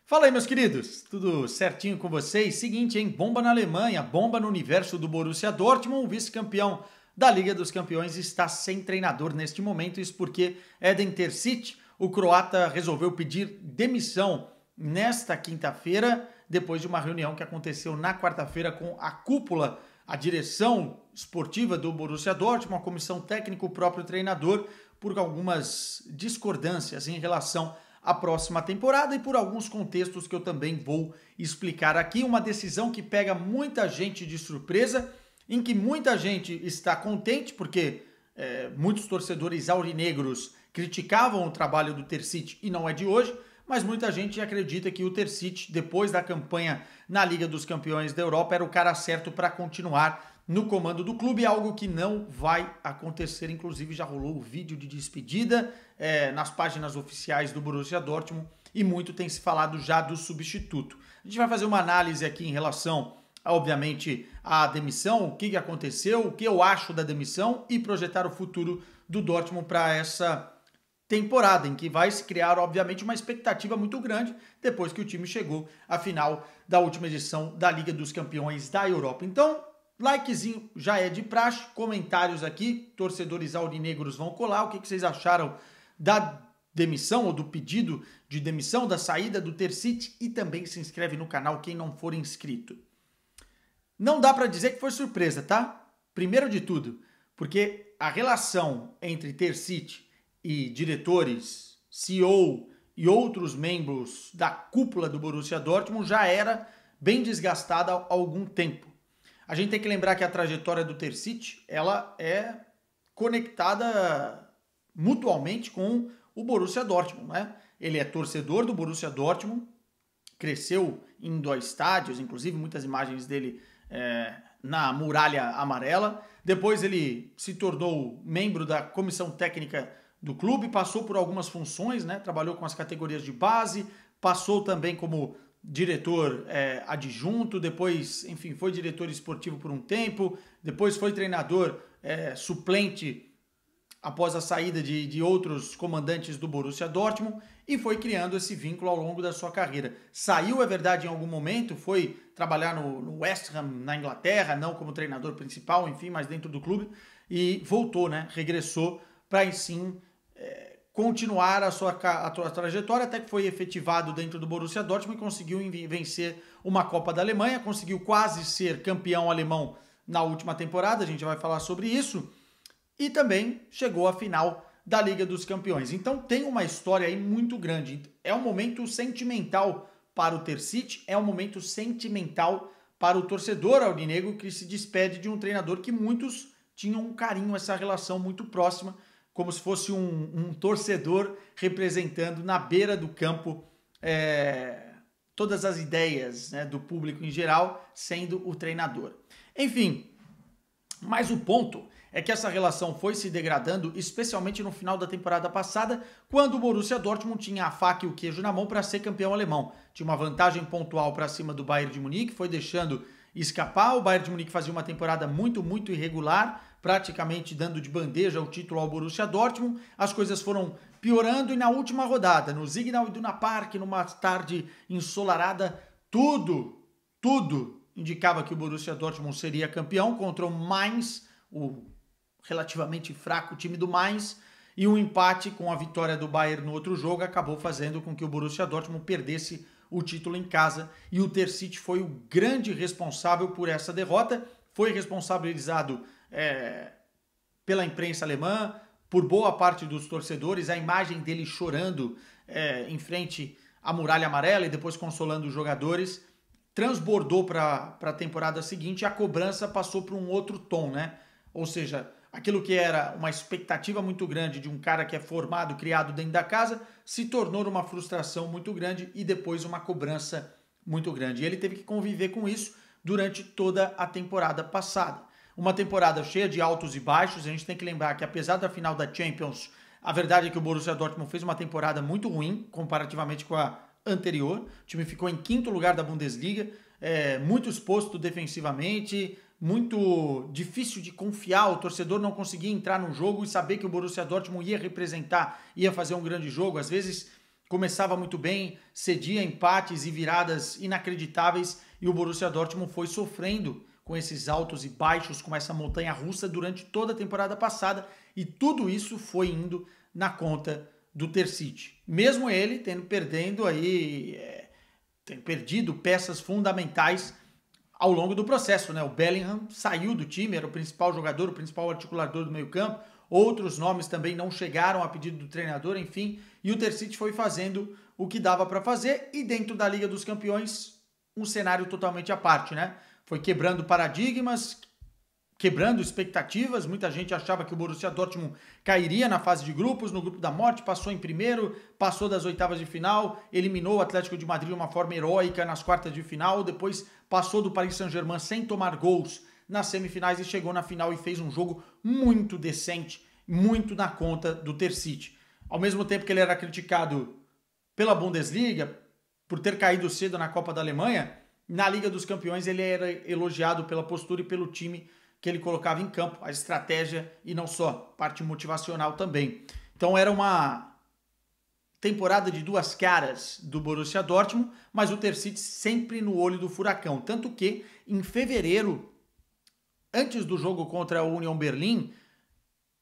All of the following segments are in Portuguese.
Fala aí, meus queridos, tudo certinho com vocês? Seguinte, hein? Bomba na Alemanha, bomba no universo do Borussia Dortmund, o vice-campeão da Liga dos Campeões está sem treinador neste momento, isso porque Edin Terzic, o croata, resolveu pedir demissão nesta quinta-feira, depois de uma reunião que aconteceu na quarta-feira com a cúpula, a direção esportiva do Borussia Dortmund, a comissão técnica, o próprio treinador, por algumas discordâncias em relação a próxima temporada e por alguns contextos que eu também vou explicar aqui. Uma decisão que pega muita gente de surpresa, em que muita gente está contente, porque muitos torcedores aurinegros criticavam o trabalho do Terzic e não é de hoje, mas muita gente acredita que o Terzic, depois da campanha na Liga dos Campeões da Europa, era o cara certo para continuar no comando do clube, algo que não vai acontecer. Inclusive já rolou o vídeo de despedida nas páginas oficiais do Borussia Dortmund e muito tem se falado já do substituto. A gente vai fazer uma análise aqui em relação, obviamente, à demissão, o que aconteceu, o que eu acho da demissão e projetar o futuro do Dortmund para essa temporada, em que vai se criar, obviamente, uma expectativa muito grande depois que o time chegou à final da última edição da Liga dos Campeões da Europa. Então, likezinho já é de praxe, comentários aqui, torcedores aurinegros vão colar, o que vocês acharam da demissão ou do pedido de demissão, da saída do Terzic, e também se inscreve no canal quem não for inscrito. Não dá para dizer que foi surpresa, tá? Primeiro de tudo, porque a relação entre Terzic e diretores, CEO e outros membros da cúpula do Borussia Dortmund já era bem desgastada há algum tempo. A gente tem que lembrar que a trajetória do Terzic, ela é conectada mutualmente com o Borussia Dortmund, né? Ele é torcedor do Borussia Dortmund, cresceu indo a estádios, inclusive muitas imagens dele na Muralha Amarela. Depois ele se tornou membro da comissão técnica do clube, passou por algumas funções, né? Trabalhou com as categorias de base, passou também como diretor adjunto, depois, enfim, foi diretor esportivo por um tempo, depois foi treinador suplente após a saída de outros comandantes do Borussia Dortmund e foi criando esse vínculo ao longo da sua carreira. Saiu, é verdade, em algum momento, foi trabalhar no West Ham, na Inglaterra, não como treinador principal, enfim, mas dentro do clube, e voltou, né? Regressou para, assim, continuar a sua trajetória, até que foi efetivado dentro do Borussia Dortmund e conseguiu vencer uma Copa da Alemanha, conseguiu quase ser campeão alemão na última temporada, a gente vai falar sobre isso, e também chegou à final da Liga dos Campeões. Então tem uma história aí muito grande. É um momento sentimental para o Terzic, é um momento sentimental para o torcedor aurinegro que se despede de um treinador que muitos tinham um carinho, essa relação muito próxima, como se fosse um torcedor representando na beira do campo todas as ideias, né, do público em geral, sendo o treinador. Enfim, mas o ponto é que essa relação foi se degradando, especialmente no final da temporada passada, quando o Borussia Dortmund tinha a faca e o queijo na mão para ser campeão alemão. Tinha uma vantagem pontual para cima do Bayern de Munique, foi deixando escapar. O Bayern de Munique fazia uma temporada muito irregular, praticamente dando de bandeja o título ao Borussia Dortmund. As coisas foram piorando e na última rodada, no Signal Iduna Park, numa tarde ensolarada, tudo indicava que o Borussia Dortmund seria campeão contra o Mainz, o relativamente fraco time do Mainz, e um empate com a vitória do Bayern no outro jogo acabou fazendo com que o Borussia Dortmund perdesse o título em casa, e o Terzic foi o grande responsável por essa derrota, foi responsabilizado pela imprensa alemã, por boa parte dos torcedores, a imagem dele chorando em frente à Muralha Amarela e depois consolando os jogadores, transbordou para a temporada seguinte e a cobrança passou para um outro tom, né? Ou seja, aquilo que era uma expectativa muito grande de um cara que é formado, criado dentro da casa, se tornou uma frustração muito grande e depois uma cobrança muito grande. E ele teve que conviver com isso durante toda a temporada passada. Uma temporada cheia de altos e baixos. A gente tem que lembrar que, apesar da final da Champions, a verdade é que o Borussia Dortmund fez uma temporada muito ruim comparativamente com a anterior. O time ficou em 5º lugar da Bundesliga, muito exposto defensivamente, muito difícil de confiar, o torcedor não conseguia entrar no jogo e saber que o Borussia Dortmund ia representar, ia fazer um grande jogo. Às vezes começava muito bem, cedia empates e viradas inacreditáveis, e o Borussia Dortmund foi sofrendo com esses altos e baixos, com essa montanha-russa durante toda a temporada passada, e tudo isso foi indo na conta do Terzic. Mesmo ele tendo perdido peças fundamentais ao longo do processo, né? O Bellingham saiu do time, era o principal jogador, o principal articulador do meio-campo. Outros nomes também não chegaram a pedido do treinador, enfim. E o Terzic foi fazendo o que dava para fazer. E dentro da Liga dos Campeões, um cenário totalmente à parte, né? Foi quebrando paradigmas, quebrando expectativas. Muita gente achava que o Borussia Dortmund cairia na fase de grupos, no grupo da morte, passou em primeiro, passou das oitavas de final, eliminou o Atlético de Madrid de uma forma heróica nas quartas de final, depois passou do Paris Saint-Germain sem tomar gols nas semifinais e chegou na final e fez um jogo muito decente, muito na conta do Terzic. Ao mesmo tempo que ele era criticado pela Bundesliga, por ter caído cedo na Copa da Alemanha, na Liga dos Campeões ele era elogiado pela postura e pelo time que ele colocava em campo, a estratégia e não só, parte motivacional também. Então era uma temporada de duas caras do Borussia Dortmund, mas o Terzic sempre no olho do furacão. Tanto que, em fevereiro, antes do jogo contra a Union Berlin,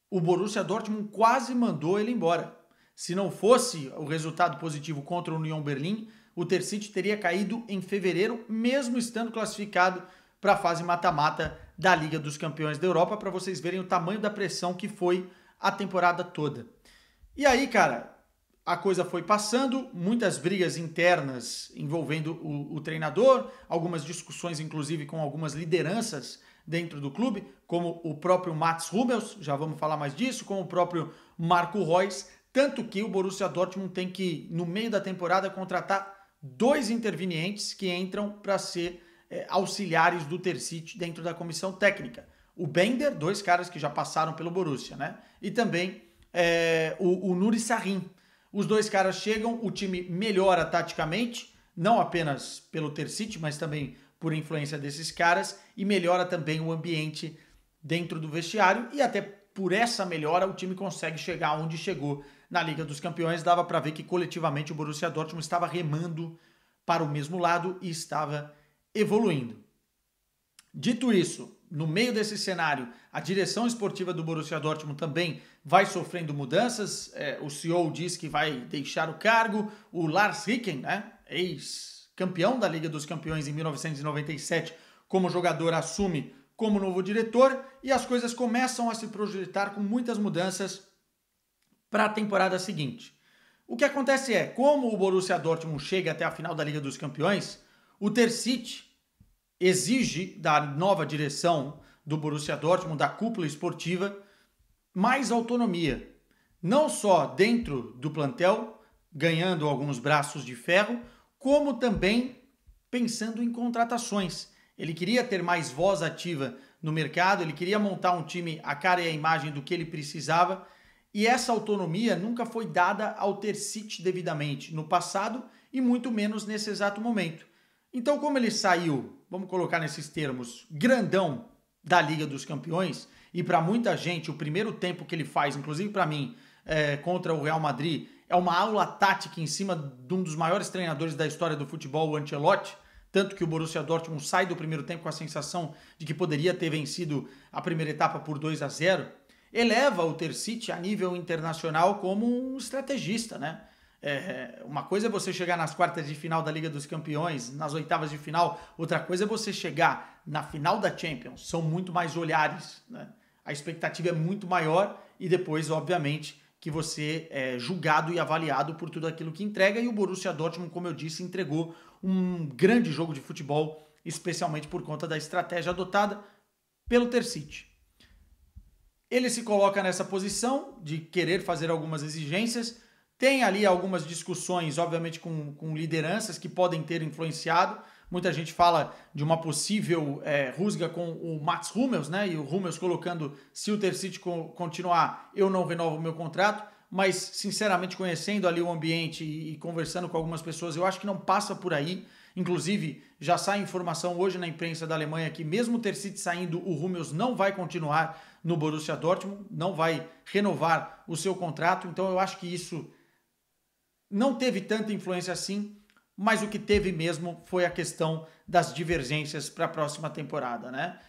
o Borussia Dortmund quase mandou ele embora. Se não fosse o resultado positivo contra a Union Berlin, o Terzic teria caído em fevereiro, mesmo estando classificado para a fase mata-mata da Liga dos Campeões da Europa, para vocês verem o tamanho da pressão que foi a temporada toda. E aí, cara, a coisa foi passando, muitas brigas internas envolvendo o treinador, algumas discussões, inclusive, com algumas lideranças dentro do clube, como o próprio Mats Hummels, já vamos falar mais disso, como o próprio Marco Reus, tanto que o Borussia Dortmund tem que, no meio da temporada, contratar 2 intervenientes que entram para ser auxiliares do Terzic dentro da comissão técnica. O Bender, 2 caras que já passaram pelo Borussia, né? E também o Nuri Sahin. Os 2 caras chegam, o time melhora taticamente, não apenas pelo Terzic, mas também por influência desses caras, e melhora também o ambiente dentro do vestiário, e até por essa melhora o time consegue chegar onde chegou na Liga dos Campeões. Dava para ver que coletivamente o Borussia Dortmund estava remando para o mesmo lado e estava evoluindo. Dito isso, no meio desse cenário, a direção esportiva do Borussia Dortmund também vai sofrendo mudanças. O CEO diz que vai deixar o cargo. O Lars Ricken, né, ex-campeão da Liga dos Campeões em 1997, como jogador, assume como novo diretor e as coisas começam a se projetar com muitas mudanças para a temporada seguinte. O que acontece é, como o Borussia Dortmund chega até a final da Liga dos Campeões, o Terzic exige da nova direção do Borussia Dortmund, da cúpula esportiva, mais autonomia. Não só dentro do plantel, ganhando alguns braços de ferro, como também pensando em contratações. Ele queria ter mais voz ativa no mercado, ele queria montar um time à cara e à imagem do que ele precisava, e essa autonomia nunca foi dada ao Terzic devidamente no passado e muito menos nesse exato momento. Então, como ele saiu, vamos colocar nesses termos, grandão da Liga dos Campeões, e para muita gente o primeiro tempo que ele faz, inclusive para mim, contra o Real Madrid, é uma aula tática em cima de um dos maiores treinadores da história do futebol, o Ancelotti, tanto que o Borussia Dortmund sai do primeiro tempo com a sensação de que poderia ter vencido a primeira etapa por 2-0, eleva o Terzic a nível internacional como um estrategista, né? Uma coisa é você chegar nas quartas de final da Liga dos Campeões, nas oitavas de final, outra coisa é você chegar na final da Champions, são muito mais olhares, né? A expectativa é muito maior e depois, obviamente, que você é julgado e avaliado por tudo aquilo que entrega, e o Borussia Dortmund, como eu disse, entregou um grande jogo de futebol, especialmente por conta da estratégia adotada pelo Terzic. Ele se coloca nessa posição de querer fazer algumas exigências, tem ali algumas discussões, obviamente, com lideranças que podem ter influenciado. Muita gente fala de uma possível rusga com o Mats Hummels, né? E o Hummels colocando, se o Terzic continuar, eu não renovo o meu contrato. Mas, sinceramente, conhecendo ali o ambiente e conversando com algumas pessoas, eu acho que não passa por aí. Inclusive, já sai informação hoje na imprensa da Alemanha que mesmo o Terzic saindo, o Hummels não vai continuar no Borussia Dortmund, não vai renovar o seu contrato. Então, eu acho que isso não teve tanta influência assim, mas o que teve mesmo foi a questão das divergências para a próxima temporada, né?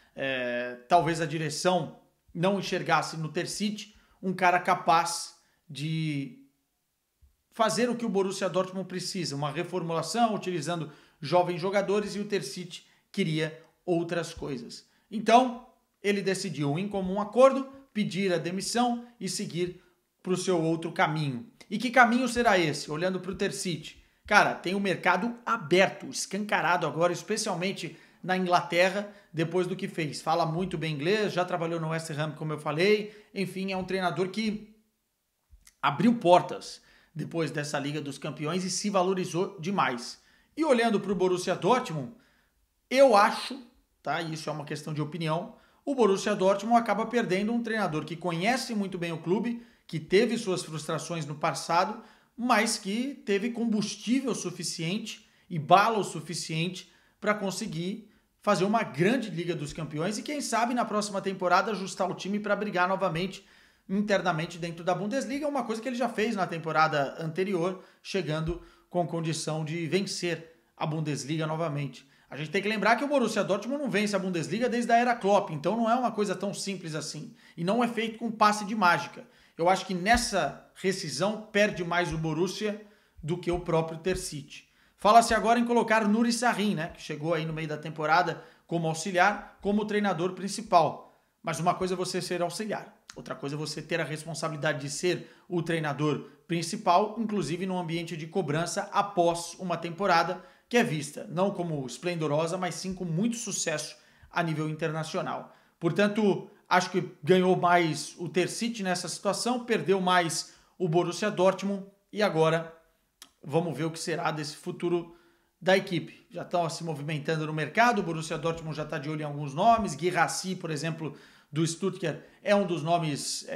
Talvez a direção não enxergasse no Terzic um cara capaz de fazer o que o Borussia Dortmund precisa, uma reformulação utilizando jovens jogadores, e o Terzic queria outras coisas. Então, ele decidiu, em comum acordo, pedir a demissão e seguir para o seu outro caminho. E que caminho será esse? Olhando para o Terzic, cara, tem o mercado aberto, escancarado agora, especialmente na Inglaterra, depois do que fez. Fala muito bem inglês, já trabalhou no West Ham, como eu falei. Enfim, é um treinador que abriu portas depois dessa Liga dos Campeões e se valorizou demais. E olhando para o Borussia Dortmund, eu acho, tá? Isso é uma questão de opinião, o Borussia Dortmund acaba perdendo um treinador que conhece muito bem o clube, que teve suas frustrações no passado, mas que teve combustível suficiente e bala o suficiente para conseguir fazer uma grande Liga dos Campeões e quem sabe na próxima temporada ajustar o time para brigar novamente internamente dentro da Bundesliga, uma coisa que ele já fez na temporada anterior, chegando com condição de vencer a Bundesliga novamente. A gente tem que lembrar que o Borussia Dortmund não vence a Bundesliga desde a era Klopp, então não é uma coisa tão simples assim. E não é feito com passe de mágica. Eu acho que nessa rescisão perde mais o Borussia do que o próprio Terzic. Fala-se agora em colocar Nuri Sahin, né, que chegou aí no meio da temporada como auxiliar, como treinador principal. Mas uma coisa é você ser auxiliar, outra coisa é você ter a responsabilidade de ser o treinador principal, inclusive num ambiente de cobrança após uma temporada que é vista não como esplendorosa, mas sim com muito sucesso a nível internacional. Portanto, acho que ganhou mais o Terzic nessa situação, perdeu mais o Borussia Dortmund e agora vamos ver o que será desse futuro da equipe. Já estão se movimentando no mercado, o Borussia Dortmund já está de olho em alguns nomes, Guirassy, por exemplo, do Stuttgart, é um dos nomes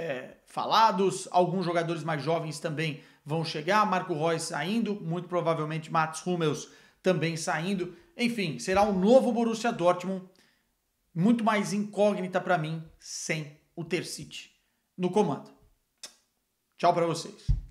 falados, alguns jogadores mais jovens também vão chegar, Marco Reus saindo, muito provavelmente Mats Hummels também saindo. Enfim, será um novo Borussia Dortmund, muito mais incógnita para mim, sem o Terzic no comando. Tchau para vocês.